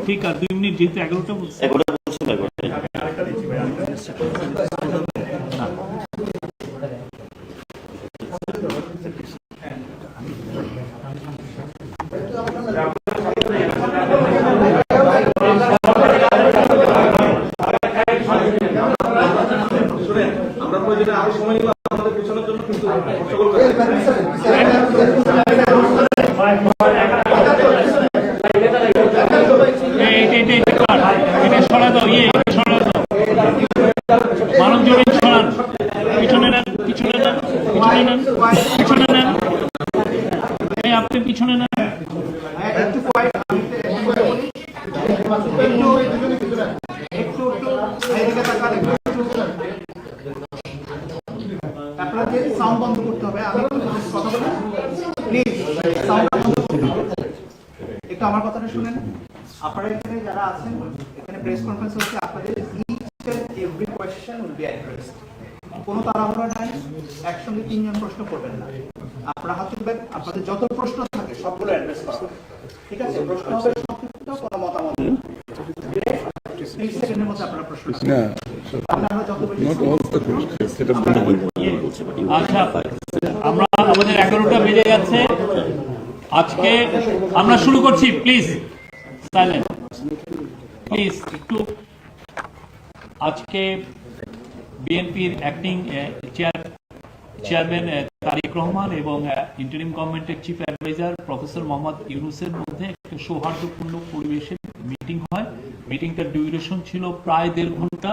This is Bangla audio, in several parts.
ঠিক আছে 2 মিনিট যেহেতু 11টা বলছে আপনি পিছনে নেন আপনাকে সাউন্ড বন্ধ করতে হবে। আমি কথা বলি প্লিজ, সাউন্ড বন্ধ করতে হবে। একটু আমার কথাটা শুনেন। আপনারা এখানে যারা আছেন, এখানে প্রেস কনফারেন্স হচ্ছে, আপনাদের each and every question will be addressed. কোনো তাড়াহুড়া নাই, একসঙ্গে 3 জন প্রশ্ন করবেন না। আপনারা হাত তুলবেন, আপনাদের যত প্রশ্ন থাকে সবগুলো অ্যাড্রেস করা হবে, ঠিক আছে? প্রশ্ন হবে সংক্ষিপ্ত, কোনো মতামত 30 সেকেন্ডের মধ্যে আপনারা প্রশ্ন আচ্ছা, আমরা আমাদের 11টা বেজে যাচ্ছে। আজকে আমরা শুরু করছি। প্লিজ সাইলেন্ট, প্লিজ একটু। আজকে বিএনপির অ্যাক্টিং চেয়ারম্যান তারেক রহমান এবং ইন্টারিম গভর্নমেন্টের চিফ অ্যাডভাইজার প্রফেসর মোহাম্মদ ইউনূসের মধ্যে একটা সৌহার্দ্যপূর্ণ পরিবেশে মিটিং হয়। মিটিংটার ডিউরেশন ছিল প্রায় 1.5 ঘন্টা।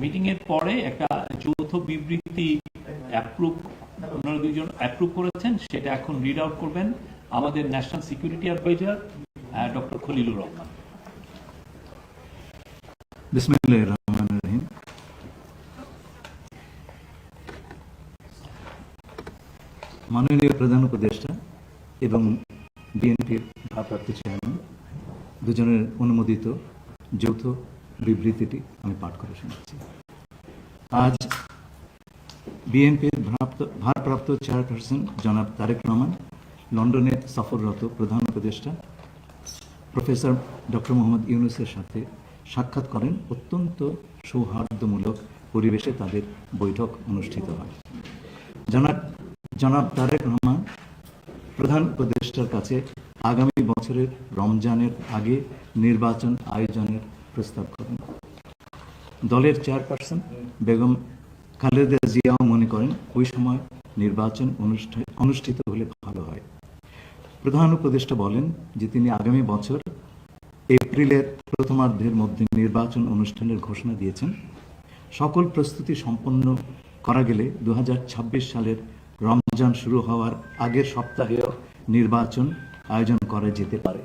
মিটিং এর পরে একটা যৌথ বিবৃতি ওনারা 2 জন অ্যাপ্রুভ করেছেন, সেটা এখন রিড আউট করবেন আমাদের national security adviser doctor Khalilur Rahman. বিসমিল্লাহির রহমানির রহিম। মাননীয় প্রধান উপদেষ্টা এবং বিএনপির ভারপ্রাপ্ত চেয়ারম্যান দুজনের অনুমোদিত যৌথ বিবৃতিটি আমি পাঠ করে শোনাচ্ছি। আজ বিএনপির ভারপ্রাপ্ত চেয়ারপারসন জনাব তারেক রহমান লন্ডনে সফররত প্রধান উপদেষ্টা প্রফেসর ডক্টর মোহাম্মদ ইউনূসের সাথে সাক্ষাৎ করেন। অত্যন্ত সৌহার্দ্যমূলক পরিবেশে তাদের বৈঠক অনুষ্ঠিত হয়। জনাব তারেক রহমান প্রধান উপদেষ্টার কাছে আগামী বছরের রমজানের আগে নির্বাচন আয়োজনের প্রস্তাব করেন। দলের চেয়ারপারসন বেগম খালেদা জিয়াও মনে করেন ওই সময় নির্বাচন অনুষ্ঠিত হলে ভালো হয়। প্রধান উপদেষ্টা বলেন যে তিনি আগামী বছর এপ্রিলের প্রথমার্ধের মধ্যে নির্বাচন অনুষ্ঠানের ঘোষণা দিয়েছেন। সকল প্রস্তুতি সম্পন্ন করা গেলে 2026 সালের রমজান শুরু হওয়ার আগের সপ্তাহেও নির্বাচন আয়োজন করা যেতে পারে।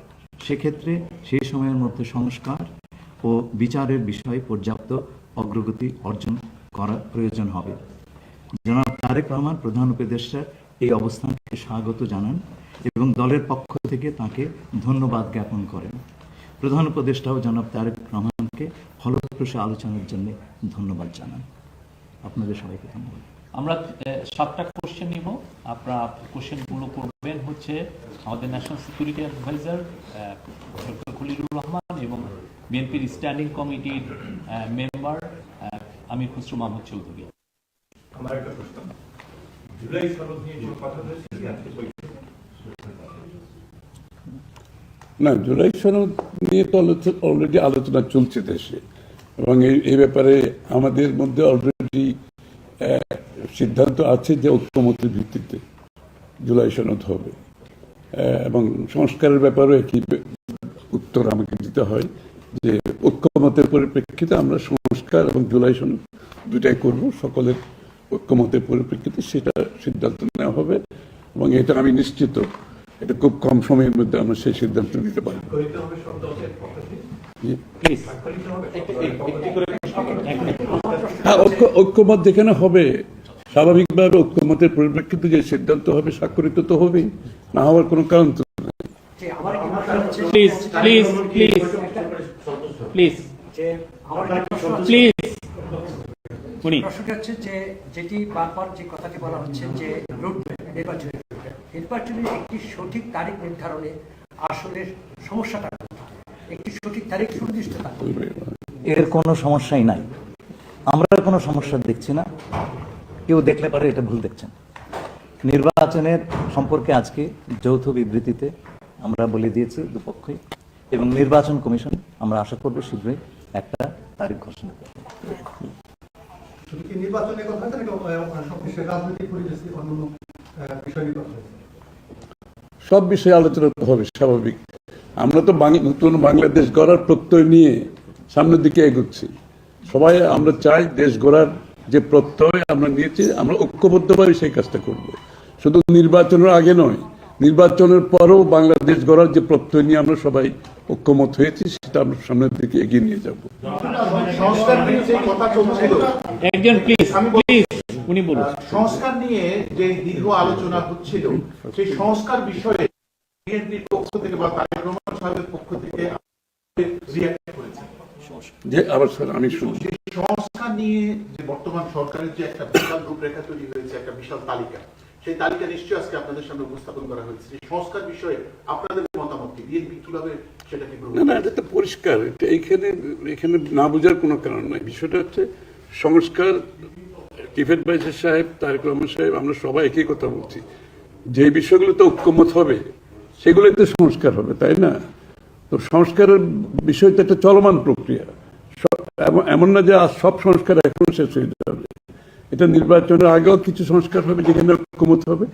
সেক্ষেত্রে সেই সময়ের মধ্যে সংস্কার ও বিচারের বিষয়ে পর্যাপ্ত অগ্রগতি অর্জন করা প্রয়োজন হবে। জনাব তারেক রহমান প্রধান উপদেষ্টার এই অবস্থানকে স্বাগত জানান এবং দলের পক্ষ থেকে তাকে ধন্যবাদ জ্ঞাপন করেন। প্রধান উপদেষ্টাও জনাব তারেক রহমানকে ফলপ্রসূ আলোচনার জন্য ধন্যবাদ জানান। আপনাদের সবাইকে ধন্যবাদ। আমরা 7টা কোশ্চেন নিব। আপনারা কোশ্চেনগুলো করবেন হচ্ছে আমাদের national security adviser doctor Khalilur Rahman এবং বিএনপির স্ট্যান্ডিং কমিটির মেম্বার আমির খুসরো মাহমুদ চৌধুরী। আমার একটা প্রশ্ন, জুলাই সনদ নিয়ে যে কথা হয়েছে কি আজকে না, জুলাই সনদ নিয়ে তো অলরেডি আলোচনা চলছে দেশে, এবং এই ব্যাপারে আমাদের মধ্যে অলরেডি সিদ্ধান্ত আছে যে ঐক্যমতের ভিত্তিতে জুলাই সনদ হবে, এবং সংস্কারের ব্যাপারেও একই উত্তর আমাকে দিতে হয় যে ঐক্যমতের পরিপ্রেক্ষিতে আমরা সংস্কার এবং জুলাই সনদ দুটাই করব। সকলের ঐক্যমতের পরিপ্রেক্ষিতে সেটা সিদ্ধান্ত নেওয়া হবে, এবং এটা আমি নিশ্চিত এটা খুব কম সময়ের মধ্যে আমরা সেই সিদ্ধান্ত নিতে পারবো। হ্যাঁ, ঐক্যমত যেখানে হবে স্বাভাবিকভাবে ঐক্যমতের পরিপ্রেক্ষিতে যে সিদ্ধান্ত হবে স্বাক্ষরিত তো হবেই, না হওয়ার কোনো কারণ তো নেই। Please please please please please উনি প্রশ্নটা হচ্ছে যে যেটি বারবার যে কথাটি বলা হচ্ছে যে রোডম্যাপ নির্বাচনের একটি সঠিক তারিখ নির্ধারণে আসলে সমস্যাটা কোথায়? একটি সঠিক তারিখ সুনির্দিষ্ট তারিখ। এর কোনো সমস্যাই নাই, আমরা কোনো সমস্যা দেখছি না। কেউ দেখলে পারে এটা ভুল দেখছেন। নির্বাচনের সম্পর্কে আজকে যৌথ বিবৃতিতে আমরা বলে দিয়েছি দুপক্ষই, এবং নির্বাচন কমিশন আমরা আশা করব শীঘ্রই একটা তারিখ ঘোষণা করবে। শুধু কি নির্বাচনের কথা হয়েছে নাকি সবকিছু রাজনৈতিক পরিবেশে অন্যান্য বিষয় নিয়ে কথা হয়েছে? সব বিষয়ে আলোচনা হবে, স্বাভাবিক। আমরা তো নতুন বাংলাদেশ গড়ার প্রত্যয় নিয়ে সামনের দিকে এগোচ্ছি। সবাই আমরা চাই দেশ গড়ার যে প্রত্যয় আমরা নিয়েছি, আমরা ঐক্যবদ্ধভাবে সেই কাজটা করব। শুধু নির্বাচনের আগে নয়, নির্বাচনের পরেও বাংলাদেশ গড়ার যে প্রত্যয় নিয়ে আমরা সবাই ঐক্যমত হয়েছি, সেটা আমরা সামনের দিকে এগিয়ে নিয়ে যাব। সংস্কার নিয়ে যে কথা চলছিল, একজন প্লিজ প্লিজ উনি বলুন। সংস্কার নিয়ে যে দীর্ঘ আলোচনা হচ্ছিল, সেই সংস্কার বিষয়ে বিএনপির পক্ষ থেকে বা তারেক রহমান সাহেবের পক্ষ থেকে রিঅ্যাক্ট করেছে। যে আবার স্যার আমি শুনি, সেই সংস্কার নিয়ে যে বর্তমান সরকারের যে একটা বিশাল রূপরেখা তৈরি হয়েছে, একটা বিশাল তালিকা, সেই তালিকা নিশ্চয়ই আজকে আপনাদের সামনে উপস্থাপন করা হয়েছে। সেই সংস্কার বিষয়ে আপনাদের মতামত কি? বিএনপি কিভাবে সেটাকে গ্রহণ না, এটা তো পরিষ্কার। এটা এখানে না বোঝার কোনো কারণ নাই। বিষয়টা হচ্ছে সংস্কার। চিফ অ্যাডভাইজার সাহেব, তারেক রহমান সাহেব, আমরা সবাই একই কথা বলছি। যে বিষয়গুলোতে ঐক্যমত হবে সেগুলোতে সংস্কার হবে, তাই না? তো সংস্কারের বিষয়টা একটা চলমান প্রক্রিয়া। এমন না যে আজ সব সংস্কার এখন শেষ হয়ে যাবে। এটা নির্বাচনের আগেও কিছু সংস্কার হবে যেখানে ঐক্যমত হবে,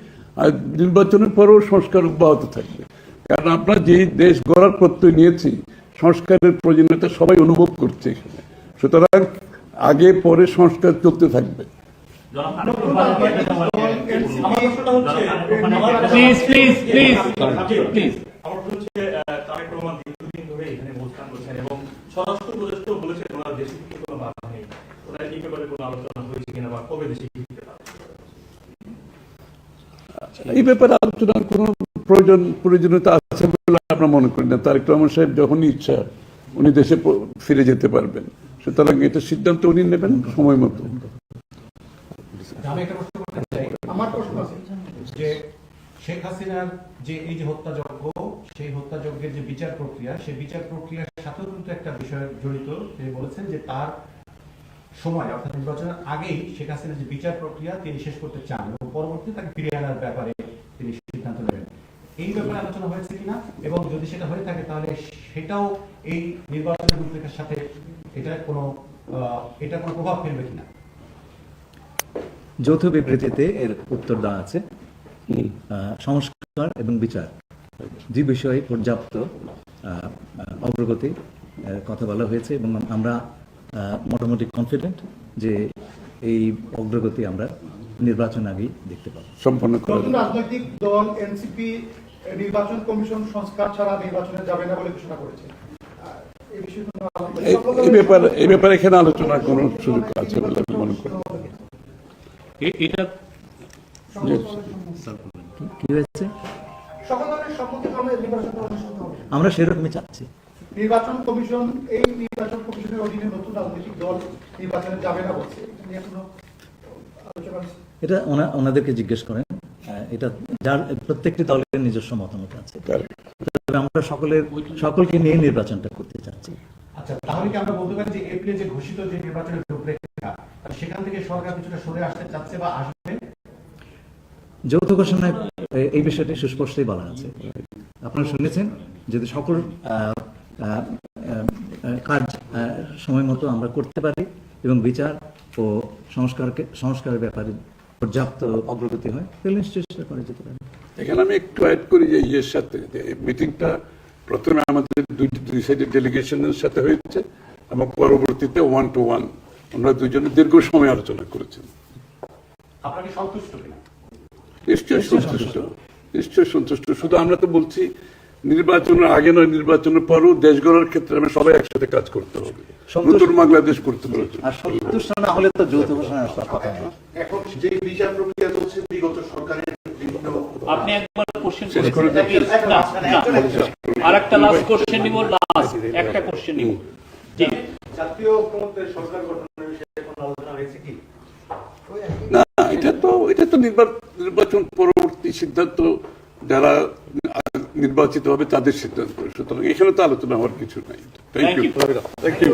আর নির্বাচনের পরেও সংস্কার অব্যাহত থাকবে। কারণ আমরা যে দেশ গড়ার প্রত্যয় নিয়েছি, সংস্কারের প্রয়োজনীয়তা সবাই অনুভব করছে এখানে। সুতরাং আগে পরে সংস্কার চলতে থাকবে। প্লিজ প্লিজ প্লিজ প্লিজ আমার হচ্ছে তারেক রহমান দীর্ঘদিন ধরে এখানে অবস্থান করছেন এবং স্বরাষ্ট্র উপদেষ্টা বলেছেন ওনার দেশে ফিরতে কোনো বাধা নেই। ওনার এই ব্যাপারে কোনো আলোচনা হয়েছে কিনা বা কবে দেশে ফিরতে পারবে? এই ব্যাপারে আলোচনার কোনো প্রয়োজনীয়তা আছে বলে আমরা মনে করি না। তারেক রহমান সাহেব যখনই ইচ্ছা উনি দেশে ফিরে যেতে পারবেন। সুতরাং এটা সিদ্ধান্ত উনি নেবেন সময় মতো। আমি একটা প্রশ্ন করতে চাই। আমার প্রশ্ন আছে যে শেখ হাসিনার যে এই যে হত্যাযজ্ঞ, সেই হত্যাযজ্ঞের যে বিচার প্রক্রিয়া, সেই বিচার প্রক্রিয়ার সাথেও কিন্তু একটা বিষয় জড়িত। তিনি বলেছেন যে তার সময় অর্থাৎ নির্বাচনের আগেই শেখ হাসিনার যে বিচার প্রক্রিয়া তিনি শেষ করতে চান এবং পরবর্তীতে তাকে ফিরিয়ে আনার ব্যাপারে তিনি সিদ্ধান্ত নেবেন। এই ব্যাপারে আলোচনা হয়েছে কিনা, এবং যদি সেটা হয়ে থাকে তাহলে সেটাও এই নির্বাচনের রূপরেখার সাথে এটা কোনো প্রভাব ফেলবে কিনা? যৌথ বিবৃতিতে এর উত্তর দেওয়া আছে। সংস্কার এবং বিচার যে বিষয়ে পর্যাপ্ত অগ্রগতি কথা বলা হয়েছে, এবং আমরা মোটামুটি কনফিডেন্ট যে এই অগ্রগতি আমরা নির্বাচন আগেই দেখতে পাবো। সম্পন্ন করা নতুন রাজনৈতিক দল এনসিপি নির্বাচন কমিশন সংস্কার ছাড়া নির্বাচনে যাবে না বলে ঘোষণা করেছে। এই ব্যাপারে এখানে আলোচনার কোনো সুযোগ আছে বলে আমি মনে করি। এটা কি হয়েছে? সকল ধরনের সম্মতি ক্রমে নির্বাচন অনুষ্ঠিত হবে। আমরা সেরকমই চাচ্ছি। নির্বাচন কমিশন, এই নির্বাচন কমিশনের অধীনে নতুন রাজনৈতিক দল নির্বাচনে যাবে না বলছে। এটা নিয়ে কোনো আলোচনা হচ্ছে? এটা ওনাদেরকে জিজ্ঞেস করেন। এটা যার প্রত্যেকটি দলের নিজস্ব মতামত আছে। তবে আমরা সকলকে নিয়ে নির্বাচনটা করতে চাচ্ছি। আচ্ছা, তাহলে কি আমরা বলতে পারি যে এপ্রিলে যে ঘোষিত যে নির্বাচনের রূপরেখা, সেখান থেকে সরকার কিছুটা সরে আসতে চাচ্ছে বা আসবে? যৌথ ঘোষণায় এই বিষয়টি সুস্পষ্টই বলা আছে। আপনারা শুনেছেন, যদি সকল কাজ সময় মতো আমরা করতে পারি এবং বিচার ও সংস্কারের ব্যাপারে পর্যাপ্ত অগ্রগতি হয়, তাহলে নিশ্চয়ই সেটা করা যেতে পারে। এখানে আমি একটু অ্যাড করি যে ইয়ের সাথে মিটিংটা প্রথমে আমাদের দুই সাইডের ডেলিগেশনের সাথে হয়েছে এবং পরবর্তীতে 1-to-1 আমরা দুজনে দীর্ঘ সময় আলোচনা করেছি। আপনারা কি সন্তুষ্ট কিনা? নিশ্চয়ই সন্তুষ্ট। শুধু আমরা তো বলছি নির্বাচনের আগে নয়, নির্বাচনের পরও দেশ গড়ার ক্ষেত্রে আমরা সবাই একসাথে কাজ করতে হবে, নতুন বাংলাদেশ করতে হবে। আর সন্তুষ্ট না হলে তো যৌথ ঘোষণা আসার কথা নয়। এখন যে বিচার প্রক্রিয়া চলছে বিগত সরকারের বিভিন্ন, আপনি একবার কোশ্চেন আর একটা লাস্ট কোশ্চেন নিব, লাস্ট একটা কোশ্চেন নিব। জি, জাতীয় ঐক্যমত্যের সরকার গঠনের বিষয়ে কোনো আলোচনা হয়েছে কি? এটা তো নির্বাচন পরবর্তী সিদ্ধান্ত, যারা নির্বাচিত হবে তাদের সিদ্ধান্ত। সুতরাং এখানে তো আলোচনা হওয়ার কিছু নাই। Thank you.